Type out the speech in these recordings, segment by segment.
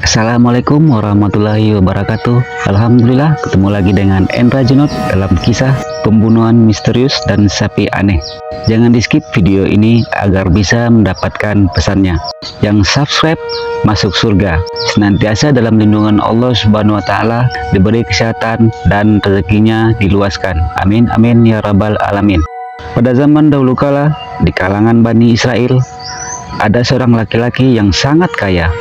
Assalamualaikum warahmatullahi wabarakatuh. Alhamdulillah ketemu lagi dengan Endra Junot dalam kisah pembunuhan misterius dan sapi aneh. Jangan di skip video ini agar bisa mendapatkan pesannya. Yang subscribe masuk surga, senantiasa dalam lindungan Allah Subhanahu wa Ta'ala, diberi kesehatan dan rezekinya diluaskan. Amin amin ya rabbal alamin. Pada zaman dahulu kala, di kalangan Bani Israel, ada seorang laki-laki yang sangat kaya.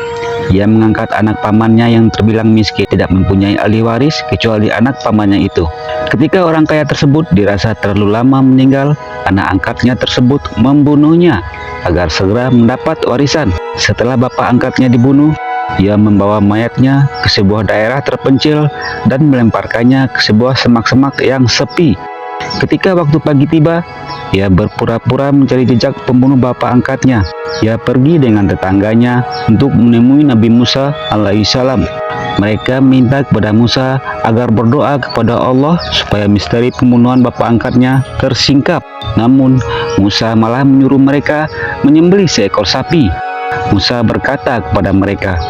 Ia mengangkat anak pamannya yang terbilang miskin, tidak mempunyai ahli waris kecuali anak pamannya itu. Ketika orang kaya tersebut dirasa terlalu lama meninggal, anak angkatnya tersebut membunuhnya agar segera mendapat warisan. Setelah bapak angkatnya dibunuh, ia membawa mayatnya ke sebuah daerah terpencil dan melemparkannya ke sebuah semak-semak yang sepi. Ketika waktu pagi tiba, ia berpura-pura mencari jejak pembunuh bapak angkatnya. Ia pergi dengan tetangganya untuk menemui Nabi Musa alaihissalam. Mereka minta kepada Musa agar berdoa kepada Allah supaya misteri pembunuhan bapak angkatnya tersingkap. Namun Musa malah menyuruh mereka menyembelih seekor sapi. Musa berkata kepada mereka,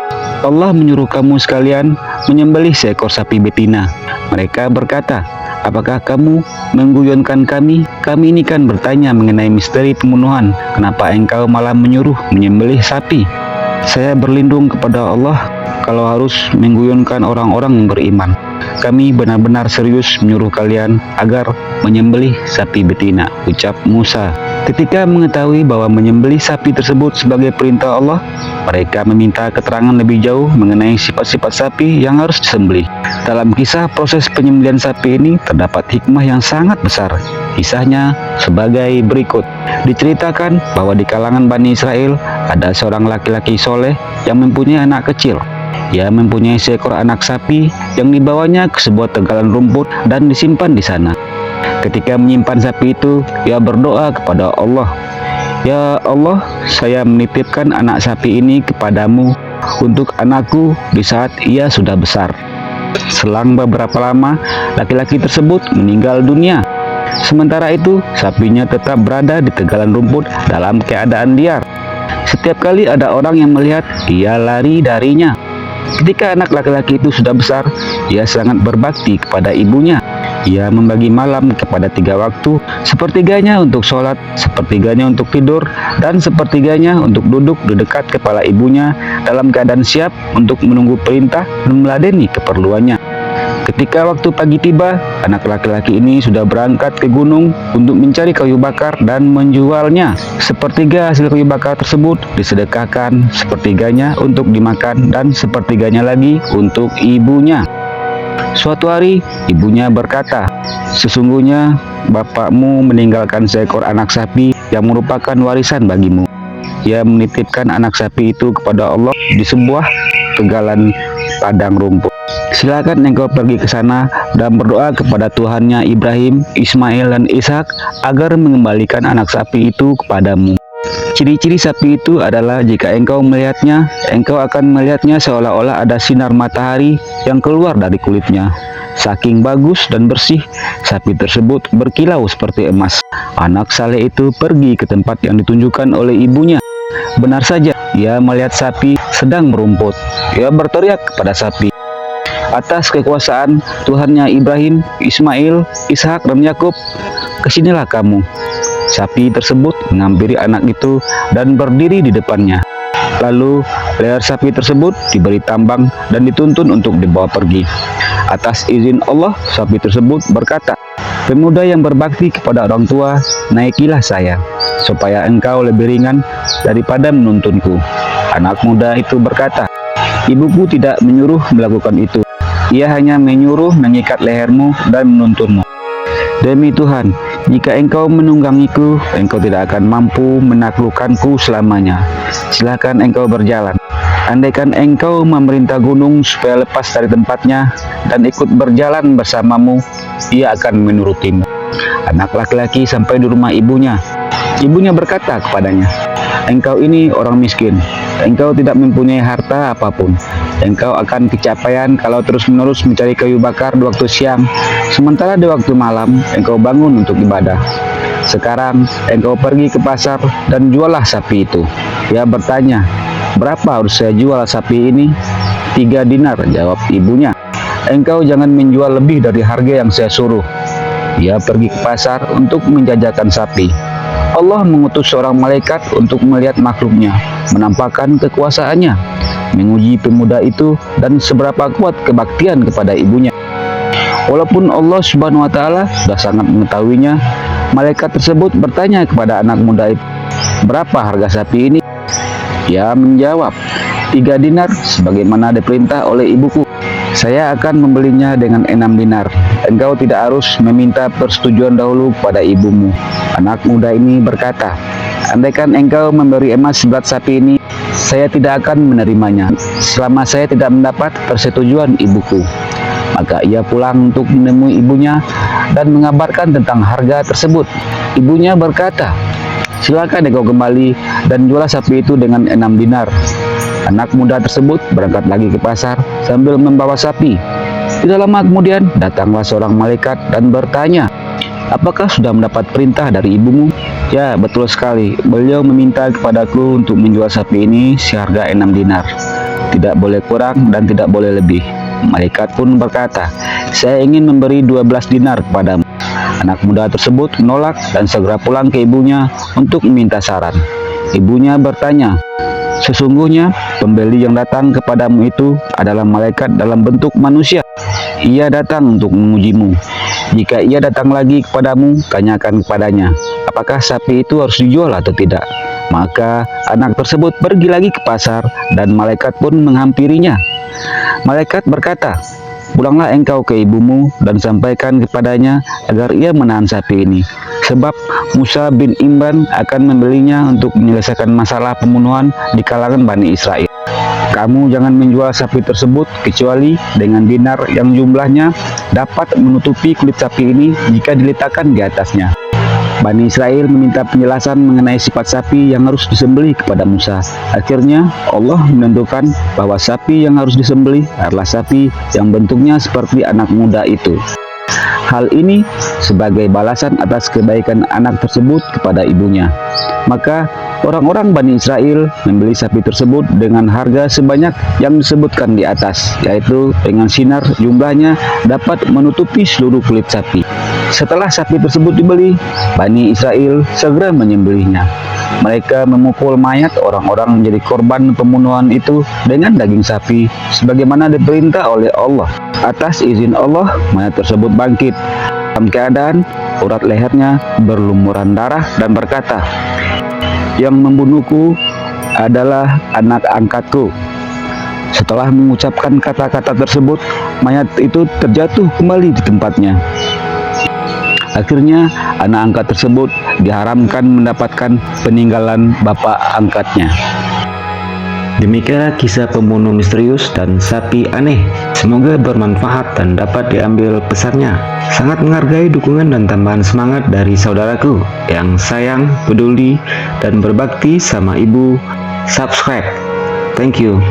Allah menyuruh kamu sekalian menyembelih seekor sapi betina. Mereka berkata, apakah kamu mengguyonkan kami? Kami ini kan bertanya mengenai misteri pembunuhan. Kenapa engkau malah menyuruh menyembelih sapi? Saya berlindung kepada Allah kalau harus mengguyonkan orang-orang yang beriman. Kami benar-benar serius menyuruh kalian agar menyembelih sapi betina, ucap Musa. Ketika mengetahui bahwa menyembelih sapi tersebut sebagai perintah Allah, mereka meminta keterangan lebih jauh mengenai sifat-sifat sapi yang harus disembelih. Dalam kisah proses penyembelihan sapi ini terdapat hikmah yang sangat besar. Kisahnya sebagai berikut. Diceritakan bahwa di kalangan Bani Israel ada seorang laki-laki soleh yang mempunyai anak kecil. Ia mempunyai seekor anak sapi yang dibawanya ke sebuah tegalan rumput dan disimpan di sana. Ketika menyimpan sapi itu, ia berdoa kepada Allah, Ya Allah, saya menitipkan anak sapi ini kepadamu untuk anakku di saat ia sudah besar. Selang beberapa lama, laki-laki tersebut meninggal dunia. Sementara itu, sapinya tetap berada di tegalan rumput dalam keadaan liar. Setiap kali ada orang yang melihat, ia lari darinya. Ketika anak laki-laki itu sudah besar, ia sangat berbakti kepada ibunya. Ia membagi malam kepada 3 waktu, sepertiganya untuk sholat, sepertiganya untuk tidur, dan sepertiganya untuk duduk di dekat kepala ibunya dalam keadaan siap untuk menunggu perintah dan meladeni keperluannya. Ketika waktu pagi tiba, anak laki-laki ini sudah berangkat ke gunung untuk mencari kayu bakar dan menjualnya. Sepertiga hasil kayu bakar tersebut disedekahkan, sepertiganya untuk dimakan, dan sepertiganya lagi untuk ibunya. Suatu hari, ibunya berkata, sesungguhnya bapakmu meninggalkan seekor anak sapi yang merupakan warisan bagimu. Ia menitipkan anak sapi itu kepada Allah di sebuah tegalan padang rumput. Silakan engkau pergi ke sana dan berdoa kepada Tuhannya Ibrahim, Ismail, dan Ishak agar mengembalikan anak sapi itu kepadamu. Ciri-ciri sapi itu adalah jika engkau melihatnya, engkau akan melihatnya seolah-olah ada sinar matahari yang keluar dari kulitnya. Saking bagus dan bersih, sapi tersebut berkilau seperti emas. Anak saleh itu pergi ke tempat yang ditunjukkan oleh ibunya. Benar saja, ia melihat sapi sedang merumput. Ia berteriak kepada sapi, atas kekuasaan Tuhannya Ibrahim, Ismail, Ishak, dan Yakub, kesinilah kamu. Sapi tersebut menghampiri anak itu dan berdiri di depannya. Lalu leher sapi tersebut diberi tambang dan dituntun untuk dibawa pergi. Atas izin Allah, sapi tersebut berkata, pemuda yang berbakti kepada orang tua, naikilah saya, supaya engkau lebih ringan daripada menuntunku. Anak muda itu berkata, ibuku tidak menyuruh melakukan itu. Ia hanya menyuruh mengikat lehermu dan menuntunmu. Demi Tuhan, jika engkau menunggangiku, engkau tidak akan mampu menaklukkanku selamanya. Silakan engkau berjalan. Andaikan engkau memerintah gunung supaya lepas dari tempatnya dan ikut berjalan bersamamu, ia akan menurutimu. Anak laki-laki sampai di rumah ibunya. Ibunya berkata kepadanya, engkau ini orang miskin. Engkau tidak mempunyai harta apapun. Engkau akan kecapean kalau terus-menerus mencari kayu bakar di waktu siang, sementara di waktu malam engkau bangun untuk ibadah. Sekarang engkau pergi ke pasar dan jualah sapi itu. Ia bertanya, berapa harus saya jual sapi ini? 3 dinar, jawab ibunya. Engkau jangan menjual lebih dari harga yang saya suruh. Ia pergi ke pasar untuk menjajakan sapi. Allah mengutus seorang malaikat untuk melihat makhluknya, menampakkan kekuasaannya, menguji pemuda itu dan seberapa kuat kebaktian kepada ibunya. Walaupun Allah Subhanahu wa Ta'ala sudah sangat mengetahuinya, malaikat tersebut bertanya kepada anak muda itu, "Berapa harga sapi ini?" Ia menjawab, 3 dinar sebagaimana diperintah oleh ibuku. Saya akan membelinya dengan 6 dinar. Engkau tidak harus meminta persetujuan dahulu pada ibumu. Anak muda ini berkata, "Andaikan engkau memberi emas seberat sapi ini, saya tidak akan menerimanya selama saya tidak mendapat persetujuan ibuku." Maka ia pulang untuk menemui ibunya dan mengabarkan tentang harga tersebut. Ibunya berkata, "Silakan engkau kembali dan jual sapi itu dengan 6 dinar." Anak muda tersebut berangkat lagi ke pasar sambil membawa sapi. Tidak lama kemudian datanglah seorang malaikat dan bertanya, "Apakah sudah mendapat perintah dari ibumu?" "Ya, betul sekali. Beliau meminta kepadaku untuk menjual sapi ini seharga 6 dinar. Tidak boleh kurang dan tidak boleh lebih." Malaikat pun berkata, "Saya ingin memberi 12 dinar kepadamu." Anak muda tersebut menolak dan segera pulang ke ibunya untuk meminta saran. Ibunya bertanya, "Sesungguhnya pembeli yang datang kepadamu itu adalah malaikat dalam bentuk manusia. Ia datang untuk mengujimu. Jika ia datang lagi kepadamu, tanyakan kepadanya, apakah sapi itu harus dijual atau tidak." Maka anak tersebut pergi lagi ke pasar dan malaikat pun menghampirinya. Malaikat berkata, "Pulanglah engkau ke ibumu dan sampaikan kepadanya agar ia menahan sapi ini. Sebab Musa bin Imran akan membelinya untuk menyelesaikan masalah pembunuhan di kalangan Bani Israel. Kamu jangan menjual sapi tersebut kecuali dengan dinar yang jumlahnya dapat menutupi kulit sapi ini jika diletakkan di atasnya." Bani Israel meminta penjelasan mengenai sifat sapi yang harus disembelih kepada Musa. Akhirnya Allah menentukan bahwa sapi yang harus disembelih adalah sapi yang bentuknya seperti anak muda itu. Hal ini sebagai balasan atas kebaikan anak tersebut kepada ibunya. Maka orang-orang Bani Israel membeli sapi tersebut dengan harga sebanyak yang disebutkan di atas, yaitu dengan sinar jumlahnya dapat menutupi seluruh kulit sapi. Setelah sapi tersebut dibeli, Bani Israel segera menyembelihnya. Mereka memukul mayat orang-orang menjadi korban pembunuhan itu dengan daging sapi sebagaimana diperintah oleh Allah. Atas izin Allah, mayat tersebut bangkit dalam keadaan urat lehernya berlumuran darah dan berkata, "Yang membunuhku adalah anak angkatku." Setelah mengucapkan kata-kata tersebut, mayat itu terjatuh kembali di tempatnya. Akhirnya anak angkat tersebut diharamkan mendapatkan peninggalan bapak angkatnya. Demikianlah kisah pembunuh misterius dan sapi aneh. Semoga bermanfaat dan dapat diambil pesannya. Sangat menghargai dukungan dan tambahan semangat dari saudaraku yang sayang, peduli, dan berbakti sama ibu. Subscribe. Thank you.